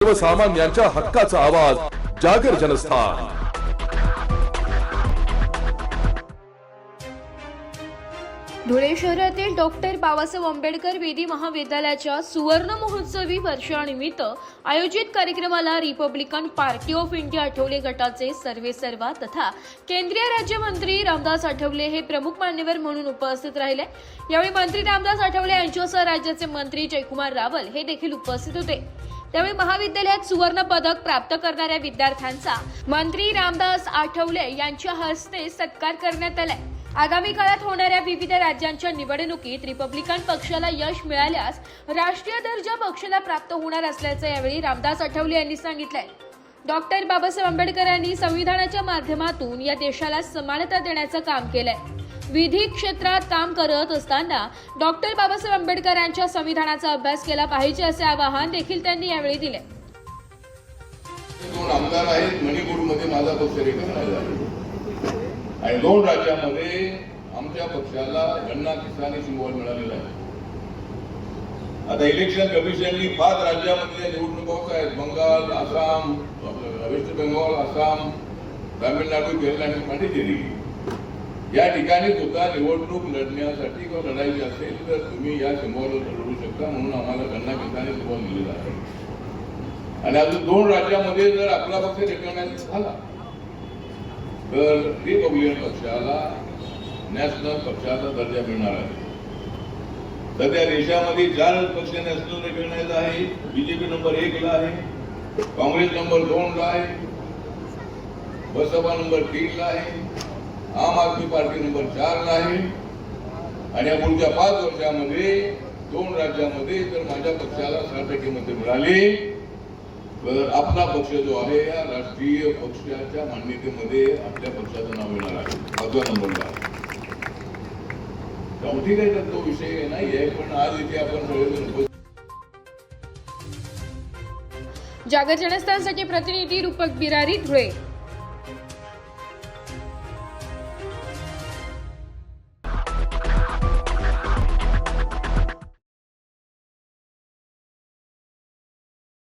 सर्वसामान्यांच्या हक्काचा आवाज जागर जनस्थान। धुळे शहरातील डॉक्टर बाबासाहेब आंबेडकर वेदी महाविद्यालयाच्या सुवर्ण महोत्सवी वर्षानिमित्त आयोजित कार्यक्रमाला Republican party of India Athawale गटाचे सर्वेसर्वा तथा केंद्रीय राज्यमंत्री रामदास आठवले हे प्रमुख मान्यवर म्हणून उपस्थित राहिले। यावेळी मंत्री रामदास आठवले यांच्यासह राज्याचे मंत्री जयकुमार रावल हे देखील उपस्थित होते। त्यावेळी महाविद्यालयात सुवर्ण पदक प्राप्त करणाऱ्या विद्यार्थ्यांचा मंत्री रामदास आठवले यांच्या हस्ते सत्कार करण्यात आला। आगामी काळात होणाऱ्या विविध राज्यांच्या निवडणुकीत रिपब्लिकन पक्षाला यश मिळाल्यास राष्ट्रीय दर्जा पक्षाला प्राप्त होणार असल्याचं यावेळी रामदास आठवले यांनी सांगितलंय। डॉक्टर बाबासाहेब आंबेडकरांनी संविधानाच्या माध्यमातून या देशाला समानता देण्याचं काम केलंय। विधी क्षेत्रात काम करत असताना डॉक्टर बाबासाहेब आंबेडकरांच्या संविधानाचा अभ्यास केला पाहिजे असे आवाहन देखील त्यांनी यावेळी दिले। दोन आमदार आहेत मणिपूरमध्ये माझा पक्ष रिकग्नाइज आहे आणि दोन राज्यांमध्ये आमच्या पक्षाला गन्ना किसानी सिंबॉल मिळालेला आहे। आता इलेक्शन कमिशननी 5 राज्यांमध्ये निवडणुका आहेत, बंगाल, आसाम, वेस्ट बेंगॉल, आसाम, तामिळनाडू, केरळ आणि पांडिचेरी। या ठिकाणी सुद्धा निवडणूक लढण्यासाठी किंवा लढायची असेल तर तुम्ही या सिंबॉलवर लढू शकता, म्हणून आम्हाला गन्ना किसानी सिंबॉल दिलेला आहे। आणि अजून 2 राज्यांमध्ये जर आपला पक्ष रिकग्नाइज झाला तर रिपब्लिकन पक्षाला नॅशनल पक्षाचा दर्जा मिळणार आहे। सध्या देशामध्ये 4 पक्ष नॅशनल रिकग्नाइज आहे। बीजेपी नंबर 1 ला आहे, काँग्रेस नंबर 2 ला आहे, बसपा नंबर 3 ला आहे, आम आदमी पार्टी नंबर 4 ला आहे। आणि पुढच्या 5 वर्षामध्ये 2 राज्यांमध्ये जर माझ्या पक्षाला 60% मते मिळाली तर आपला पक्ष जो आहे या राष्ट्रीय पक्षाच्या मान्यतेमध्ये आपल्या पक्षाचं नाव येणार आहे, 5व्या नंबरला आहे। ठीक आहे, तर तो विषय नाही आहे, पण आज इथे आपण सगळेजण जागर जनस्थानसाठी प्रतिनिधी रूपक बिरारी, धुळे।